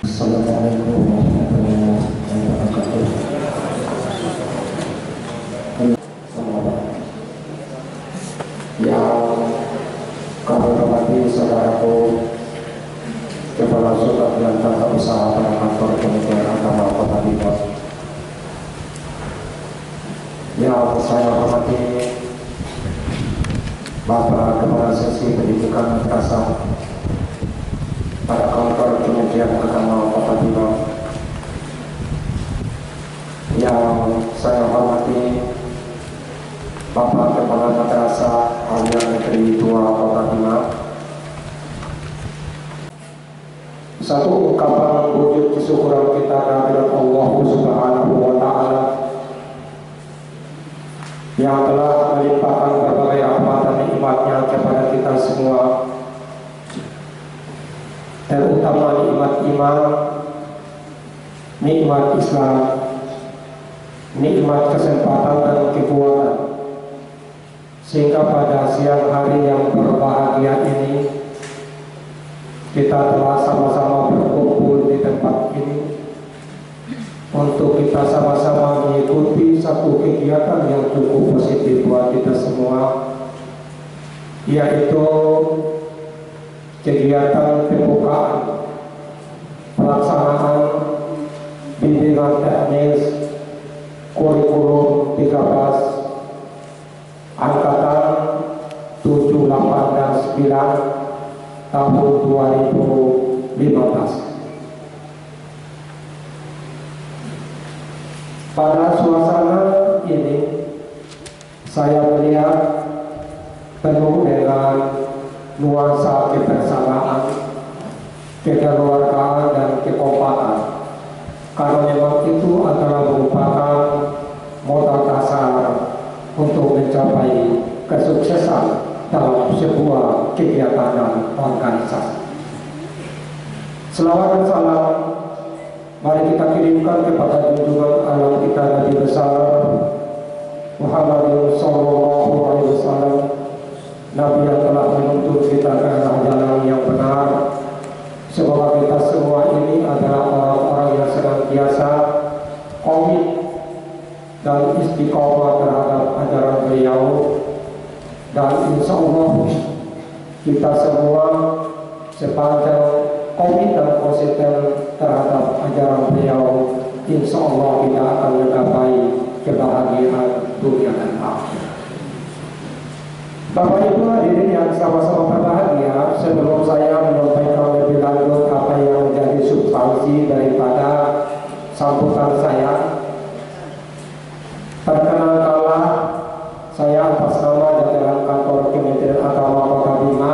Assalamualaikum warahmatullahi wabarakatuh. Yang kami hormati saudaraku Kepala Sukat dan Tata Usaha pada Kantor Kementerian Agama Kota Bima, yang saya hormati Bapak Kepala Seksi Pendidikan Madrasah pada Kantor Kementerian Agama Kota Bima, yang saya hormati Bapak Kepala Madrasah Alia Negeri 2 Kota Bima. Satu ungkapan wujud kesyukuran kita kehadirat Allah Subhanahu wa Ta'ala yang telah melimpahkan berbagai rahmat dan nikmatnya kepada kita semua, terutama nikmat iman, nikmat Islam, nikmat kesempatan dan kekuatan, sehingga pada siang hari yang berbahagia ini kita telah sama-sama berkumpul di tempat ini untuk kita sama-sama mengikuti satu kegiatan yang cukup positif buat kita semua, yaitu kegiatan pembukaan pelaksanaan bimbingan teknis kurikulum 13 angkatan 7, 8, dan 9 tahun 2015. Pada suasana ini saya melihat penuh dengan nuansa kebersamaan, kekeluargaan, dan kekompakan, karena memang itu adalah merupakan modal dasar untuk mencapai kesuksesan dalam sebuah kegiatan dan organisasi. Selawat dan salam mari kita kirimkan kepada junjungan alam kita Nabi besar Muhammad sallallahu alaihi wasallam, Nabi yang telah menuntut kita ke arah jalan yang benar. Semoga kita semua ini adalah orang-orang yang senantiasa komit dan istiqomah terhadap ajaran beliau, dan insya Allah kita semua sepanjang komit dan konsisten terhadap ajaran beliau, insya Allah kita akan mencapai kebahagiaan dunia dan akhirat. Bapak Ibu hadirin yang sama-sama berbahagia, sebelum saya menyampaikan lebih lanjut apa yang menjadi substansi daripada sambutan saya, perkenalkanlah saya atas nama jajaran Kantor Kementerian Agama Kota Bima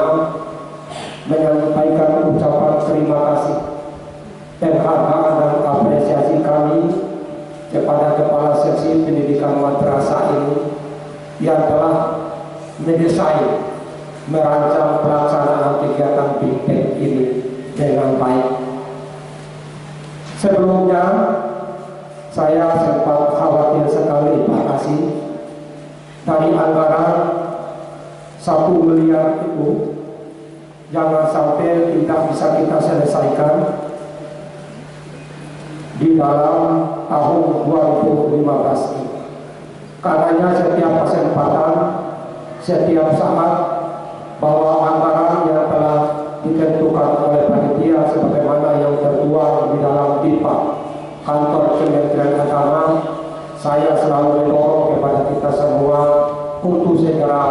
menyampaikan ucapan terima kasih, penghargaan dan apresiasi kami kepada Kepala Seksi Pendidikan Madrasah ini yang telah mendesain, merancang pelaksanaan kegiatan BIMTEK ini dengan baik. Sebelumnya saya sempat khawatir sekali Pak Kasih, dari anggaran 1 miliar itu jangan sampai tidak bisa kita selesaikan di dalam tahun 2015 ini. Karena setiap kesempatan, setiap saat, bahwa anggaran yang telah ditentukan oleh panitia sebagaimana yang tertuang di dalam pipa Kantor Kementerian Agama, saya selalu mendorong kepada kita semua untuk segera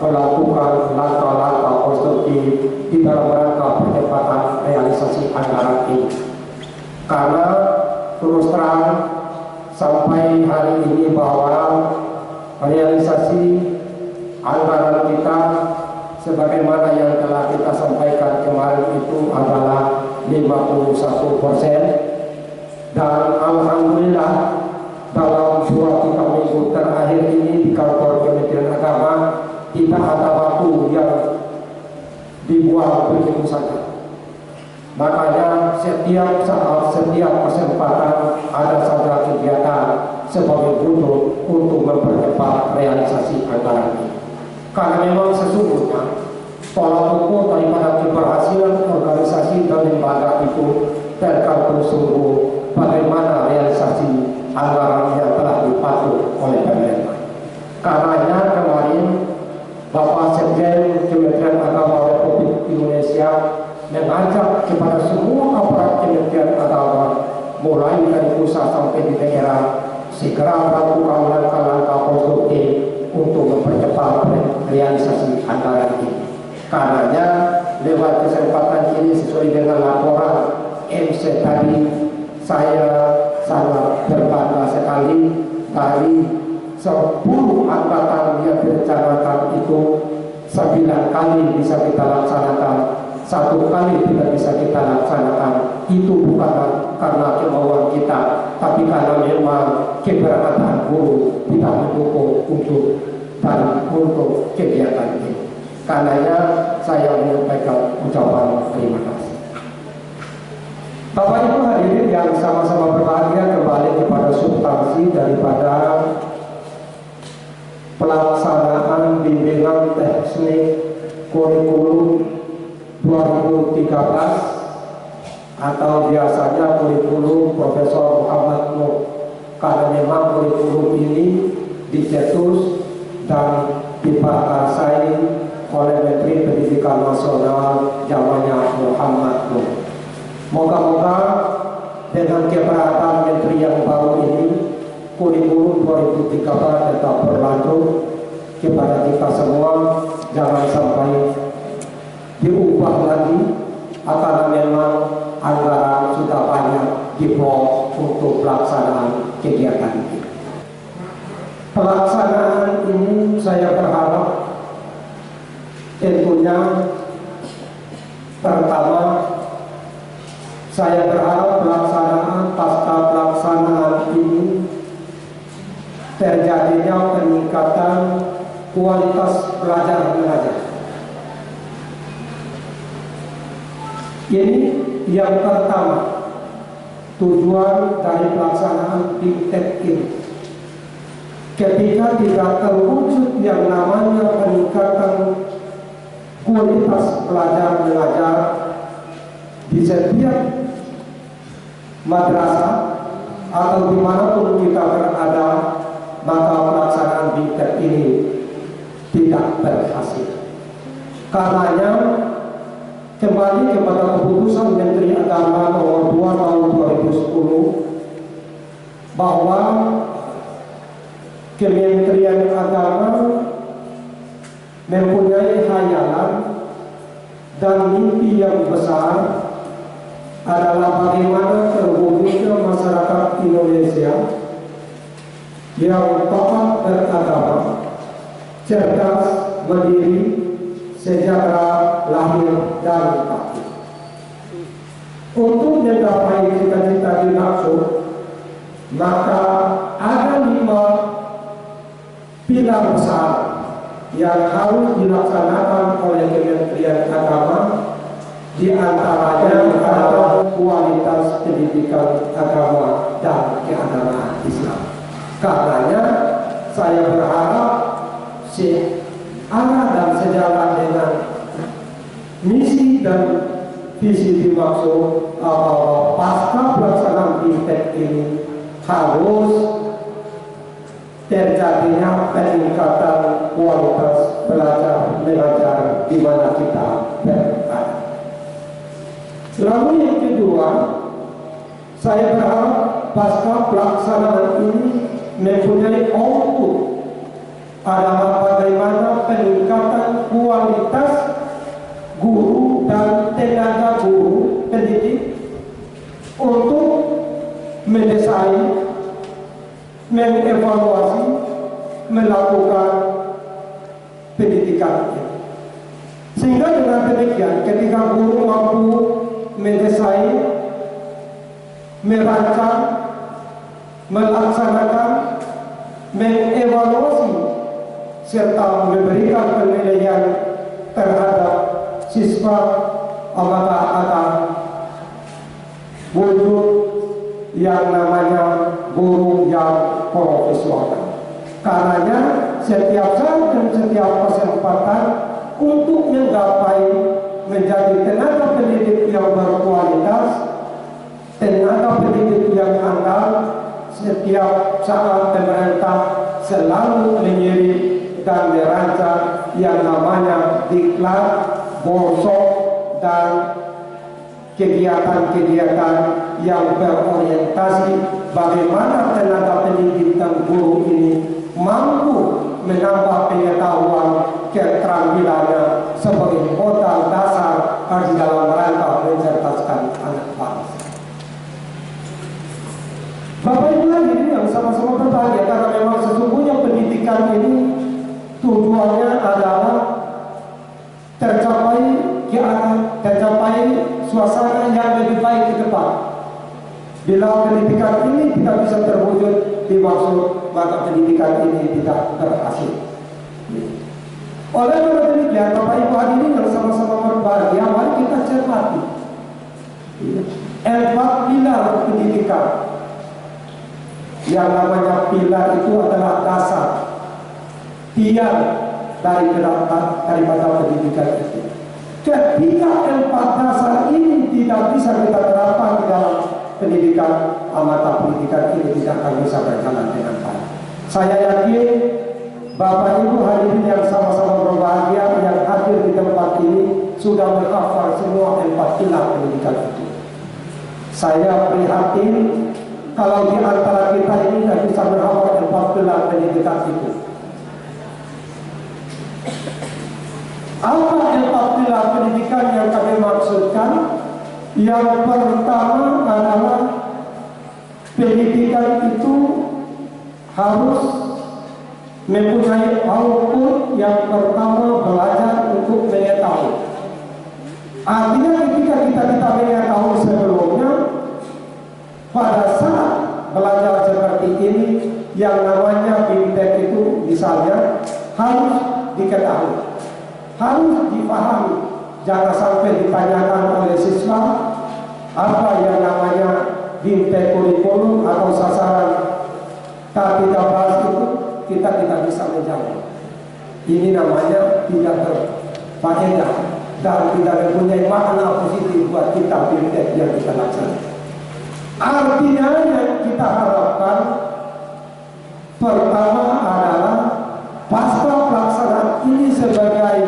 melakukan langkah-langkah konstruktif di dalam rangka percepatan realisasi anggaran ini. Karena terus terang sampai hari ini bahwa realisasi anggaran kita sebagaimana yang telah kita sampaikan kemarin itu adalah 51%, dan alhamdulillah dalam 2-3 minggu terakhir ini di Kantor Kementerian Agama tidak ada waktu yang dibuang begitu saja. Makanya setiap saat, setiap kesempatan ada saja kegiatan sebagai bentuk untuk mempercepat realisasi anggaran ini. Karena memang sesungguhnya tolak ukur daripada keberhasilan organisasi dan lembaga itu tergantung segera melakukan langkah-langkah konstruktif untuk mempercepat realisasi anggaran ini. Karenanya lewat kesempatan ini sesuai dengan laporan MC tadi, saya sangat berbangga sekali dari 10 angkatan yang direncanakan itu 9 kali bisa kita laksanakan, 1 kali tidak bisa kita laksanakan. Itu bukan karena kemauan kita, tapi karena memang keberadaan guru tidak mendukung untuk kegiatan ini. Karenanya saya menyampaikan ucapan terima kasih. Bapak Ibu hadirin yang sama-sama berbahagia, kembali kepada substansi daripada pelaksanaan bimbingan teknik kurikulum 2013 atau biasanya kurikulum Profesor Muhammad Nuh. Karena memang kurikulum ini dicetus dan diprakarsai oleh Menteri Pendidikan Nasional zamannya Muhammad Nuh. Moga-moga dengan keberadaan Menteri yang baru ini, kurikulum 2013 tetap berlanjut kepada kita semua, jangan sampai diubah lagi, karena memang anggaran sudah banyak diblok untuk pelaksanaan kegiatan ini. Pelaksanaan ini saya berharap tentunya pertama, saya berharap pasca pelaksanaan ini terjadinya peningkatan kualitas pelajar mengajar. Ini yang pertama, tujuan dari pelaksanaan BIMTEK ini. Ketika tidak terwujud yang namanya peningkatan kualitas pelajar mengajar di setiap madrasah atau dimanapun kita berada, maka pelaksanaan BIMTEK ini tidak berhasil. Karenanya kembali kepada keputusan Menteri Agama nomor 2 tahun 2010 bahwa Kementerian Agama mempunyai khayalan dan mimpi yang besar adalah bagaimana terwujudnya masyarakat Indonesia yang taat beragama, cerdas, mandiri, sejahtera lahir dan batin. Untuk mencapai cita-cita dimaksud, maka ada 5 pilar besar yang harus dilaksanakan oleh Kementerian Agama. Di antaranya adalah kualitas pendidikan agama dan keagamaan Islam. Karenanya saya berharap searah dan sejalan dengan misi dan visi dimaksud pasca pelaksanaan BIMTEK ini harus terjadinya peningkatan kualitas belajar mengajar di mana kita berada. Lalu yang kedua, saya berharap pasca pelaksanaan ini mempunyai output adalah bagaimana peningkatan kualitas guru dan tenaga guru pendidik untuk mendesain, mengevaluasi, melakukan pendidikan ini. Sehingga dengan demikian ketika guru mampu mendesain, merancang, melaksanakan, mengevaluasi, serta memberikan penilaian terhadap siswa, maka akan wujud yang namanya guru yang profesional. Karenanya setiap saat dan setiap kesempatan untuk menggapai menjadi tenaga pendidik yang berkualitas, tenaga pendidik yang handal, setiap saat pemerintah selalu menyirik dan merancang yang namanya diklat, borsok, dan kegiatan-kegiatan yang berorientasi bagaimana tenaga pendidik dan guru ini mampu menambah pengetahuan keterampilannya sebagai modal dasar di dalam rangka mencerdaskan anak bangsa. Bapak Ibu hadirin yang sama-sama berbahagia, karena memang sesungguhnya pendidikan ini tujuannya adalah tercapai suasana yang lebih baik ke depan. Bila pendidikan ini tidak bisa terwujud dimaksud, maka pendidikan ini tidak berhasil. Oleh karena demikian, Bapak Ibu hadirin yang sama-sama berbahagia, mari kita cermati 4 pilar pendidikan. Yang namanya pilar itu adalah dasar, tiang daripada pendidikan itu. Ketika 4 dasar ini tidak bisa kita terapkan di dalam pendidikan, maka pendidikan ini tidak akan bisa berjalan dengan baik. Saya yakin Bapak Ibu hadirin yang sama-sama berbahagia yang hadir di tempat ini sudah menghafal semua 4 pilar pendidikan itu. Saya prihatin kalau di antara kita ini tidak bisa menghafal 4 pilar pendidikan itu. Apa 4 pilar pendidikan yang kami maksudkan? Yang pertama adalah pendidikan itu harus mempunyai output. Yang pertama, belajar untuk mengetahui. Artinya ketika kita mengetahui sebelumnya, pada saat belajar seperti ini, yang namanya bimtek itu misalnya harus diketahui, harus dipahami. Jangan sampai ditanyakan oleh siswa apa yang namanya bimtek kurikulum atau sasaran K13 itu, kita tidak bisa menjawab. Ini namanya tidak berfaedah dan tidak mempunyai makna positif buat kita bimtek yang kita laksanakan. Artinya yang kita harapkan pertama adalah pasca pelaksanaan ini sebagai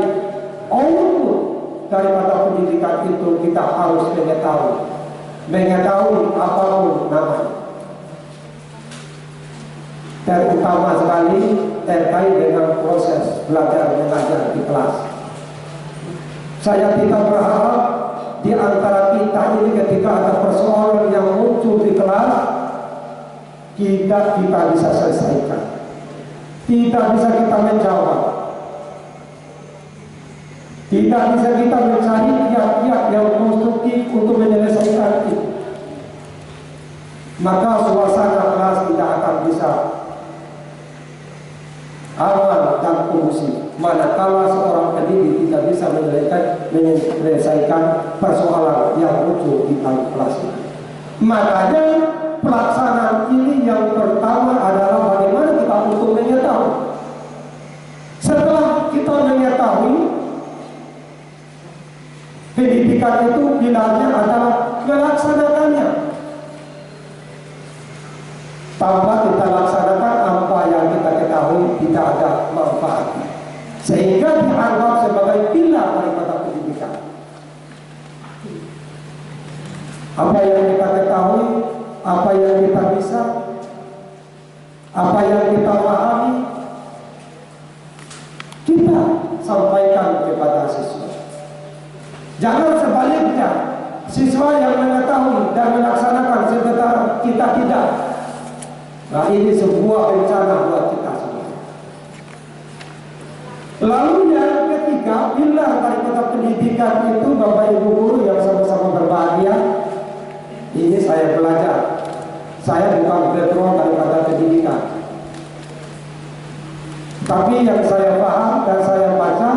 output daripada pendidikan itu, kita harus mengetahui apapun namanya. Terutama sekali terkait dengan proses belajar mengajar di kelas. Saya tidak berharap di antara kita ini ketika ada persoalan yang muncul di kelas, kita bisa selesaikan, tidak bisa kita menjawab, tidak bisa kita mencari pihak-pihak yang konstruktif untuk menyelesaikan itu. Maka suasana kelas tidak akan bisa aman dan kondusif manakala seorang pendidik tidak bisa menyelesaikan persoalan yang muncul di dalam kelas. Makanya pelaksanaan ini yang pertama adalah bagaimana kita untuk mengetahui. Setelah kita mengetahui, pendidikan itu pilarnya adalah melaksanakannya. Tanpa kita laksanakan apa yang kita ketahui, tidak ada manfaatnya, sehingga dianggap sebagai pilar daripada pendidikan. Apa yang kita ketahui, apa yang kita bisa, apa yang kita pahami, kita sampaikan kepada siswa. Jangan sebaliknya, siswa yang mengetahui dan melaksanakan sementara kita tidak. Nah, ini sebuah bencana buat kita semua. Lalu yang ketiga, pilar daripada pendidikan itu, Bapak Ibu guru yang sama-sama berbahagia, ini saya belajar. Saya bukan background daripada pendidikan, tapi yang saya paham dan saya baca,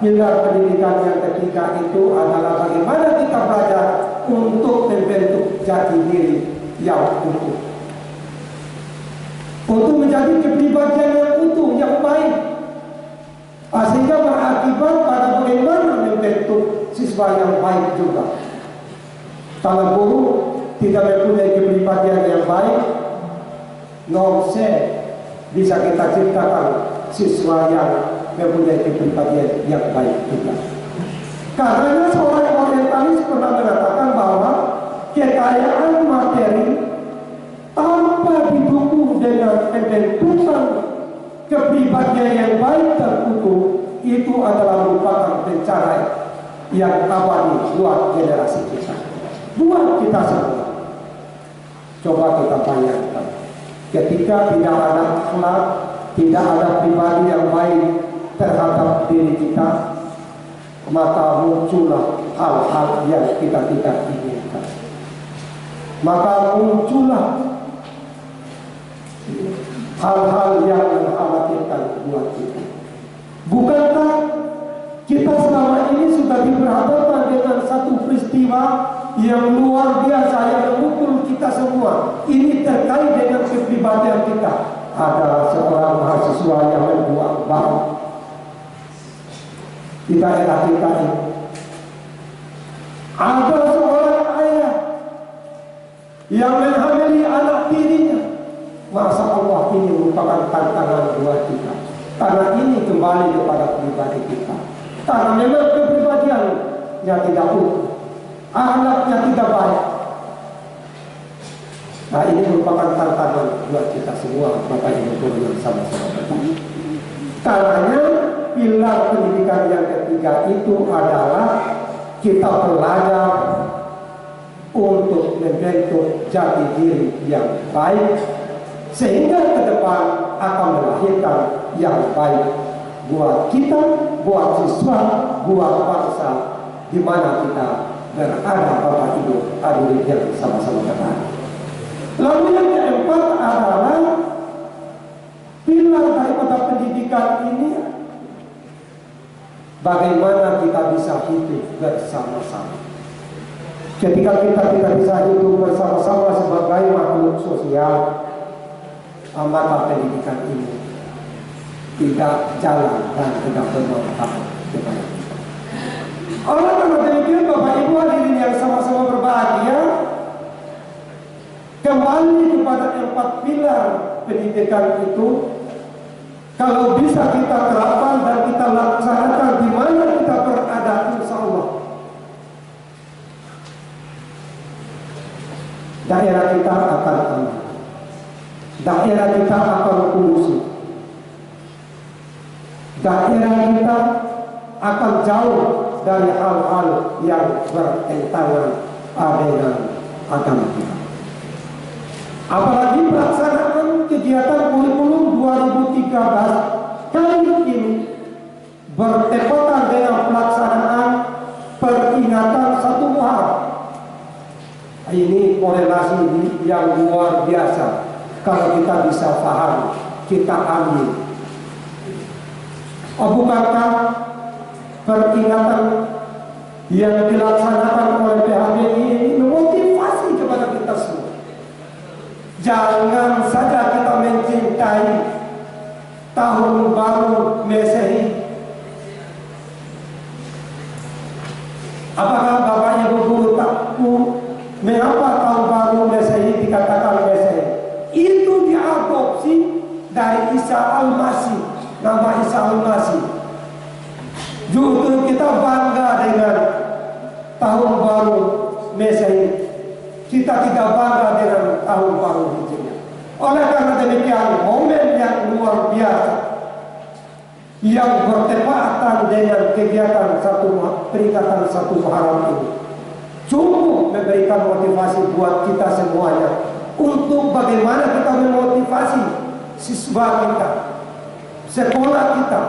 pilar pendidikan yang ketiga itu adalah bagaimana kita belajar untuk membentuk jati diri yang utuh, untuk menjadi kepribadian yang utuh, yang baik, sehingga berakibat pada bagaimana membentuk siswa yang baik juga. Kalau guru tidak mempunyai kepribadian yang baik, nonse bisa kita ciptakan siswa yang mempunyai kepribadian yang baik juga. Karena seorang orientalis pernah mengatakan bahwa kekayaan materi tanpa didukung dengan pembentukan kepribadian yang baik terkutuk, itu adalah merupakan bencana yang abadi buat generasi kita, buat kita semua. Coba kita bayangkan, ketika tidak ada akhlak, tidak ada pribadi yang baik terhadap diri kita, maka muncullah hal-hal yang kita tidak inginkan. Maka muncullah hal-hal yang mengkhawatirkan buat kita. Bukankah kita selama ini sudah berhadapan dengan satu peristiwa yang luar biasa yang memukul kita semua? Ini terkait dengan kepribadian kita. Ada seorang mahasiswa yang membuat bom di daerah kita ini. Ada seorang ayah yang menghamili anak tirinya. Masya Allah, ini merupakan tantangan buat kita. Karena ini kembali kepada pribadi kita. Karena memang kepribadian yang tidak utuh, akhlaknya tidak baik. Nah, ini merupakan tantangan buat kita semua, Bapak Ibu Guru yang sama-sama bertanya. Karena pilar pendidikan yang ketiga itu adalah kita belajar untuk membentuk jati diri yang baik, sehingga ke depan akan melahirkan yang baik buat kita, buat siswa, buat bangsa di mana kita berada, Bapak Ibu hadirin yang sama-sama bertanya. Lalu yang keempat adalah pilar daripada pendidikan ini, bagaimana kita bisa hidup bersama-sama. Ketika kita tidak bisa hidup bersama-sama sebagai makhluk sosial, maka pendidikan ini tidak jalan dan tidak bermanfaat kepada kita. Oleh karena demikian, Bapak Ibu hadirin yang sama-sama berbahagia, kembali kepada 4 pilar pendidikan itu, kalau bisa kita terapkan dan kita laksanakan di mana kita berada, insya Allah daerah kita akan aman, daerah kita akan kondusif, daerah kita akan jauh dari hal-hal yang bertentangan dengan agama kita. Apalagi pelaksanaan kegiatan kurikulum 2013 kali ini bertepatan dengan pelaksanaan peringatan 1 Muharram. Ini korelasi yang luar biasa. Kalau kita bisa paham, kita ambil. Bukankah peringatan yang dilaksanakan oleh PHBI ini memotivasi kepada kita semua? Jangan saja kita mencintai tahun baru Masehi. Apakah Bapak Ibu Guru tahu mengapa tahun baru Masehi dikatakan Masehi? Itu diadopsi dari Isa Al-Masih, nama Isa Al-Masih. Justru kita bangga dengan tahun baru Masehi. Kita tidak bangga dengan tahun baru Hijriah. Oleh karena demikian, momen yang luar biasa yang bertepatan dengan kegiatan peringatan 1 Muharram ini cukup memberikan motivasi buat kita semuanya untuk bagaimana kita memotivasi siswa kita, sekolah kita,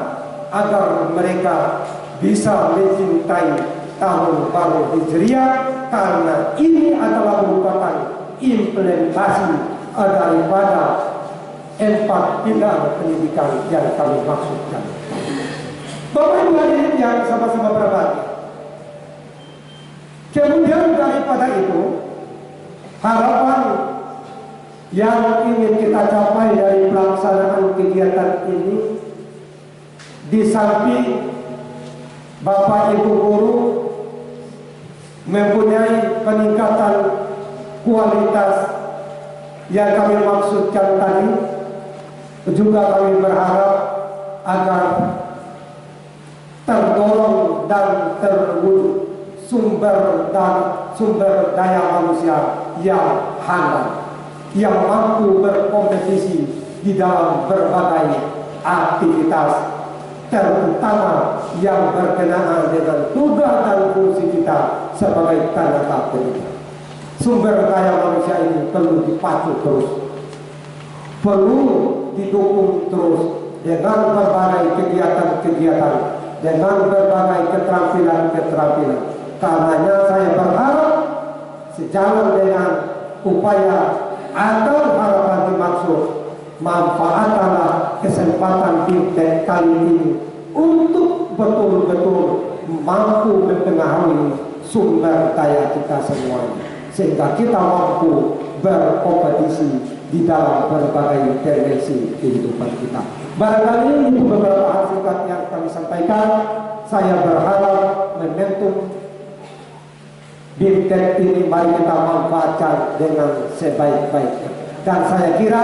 agar mereka bisa mencintai tahun baru Hijriah, karena ini adalah merupakan implementasi daripada 4 pilar pendidikan yang kami maksudkan. Bapak Ibu hadirin yang sama-sama berbahagia, kemudian daripada itu, harapan yang ingin kita capai dari pelaksanaan kegiatan ini, di samping Bapak Ibu Guru mempunyai peningkatan kualitas yang kami maksudkan tadi, juga kami berharap agar terdorong dan terwujud sumber daya manusia yang handal, yang mampu berkompetisi di dalam berbagai aktivitas, terutama yang berkenaan dengan tugas dan fungsi kita sebagai tenaga kerja. Sumber daya manusia ini perlu dipacu terus, perlu didukung terus dengan berbagai kegiatan-kegiatan, dengan berbagai keterampilan-keterampilan. Karenanya saya berharap sejalan dengan upaya atau harapan dimaksud, manfaatkanlah kesempatan fintech kali ini untuk betul-betul mampu mempengaruhi sumber daya kita semuanya, sehingga kita mampu berkompetisi di dalam berbagai dimensi kehidupan kita. Barangkali itu beberapa hal singkat yang kami sampaikan. Saya berharap momentum fintech ini mari kita manfaatkan dengan sebaik-baiknya. Dan saya kira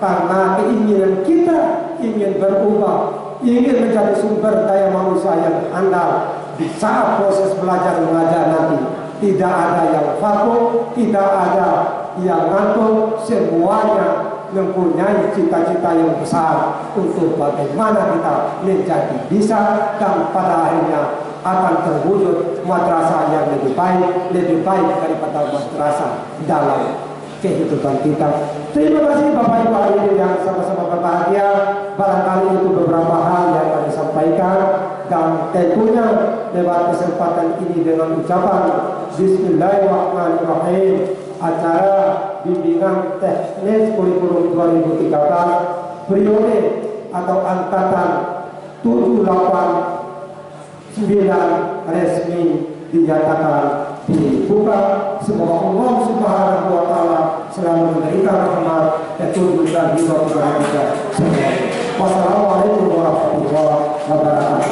karena keinginan kita ingin berubah, ingin menjadi sumber daya manusia yang handal di saat proses belajar mengajar nanti, tidak ada yang vakum, tidak ada yang ngantuk, semuanya mempunyai cita-cita yang besar untuk bagaimana kita menjadi bisa dan pada akhirnya akan terwujud madrasah yang lebih baik daripada madrasah dalam kehidupan kita. Terima kasih Bapak Ibu hadirin yang sama-sama berbahagia. Barangkali itu beberapa hal yang kami sampaikan, dan tentunya lewat kesempatan ini dengan ucapan Bismillahirrahmanirrahim, acara bimbingan teknis kurikulum 2013 periode atau angkatan 789 resmi dinyatakan dibuka. Semoga Allah Subhanahu wa Ta'ala selalu memberikan rahmat dan tuntunan hidup kepada kita. Wassalamualaikum warahmatullahi wabarakatuh.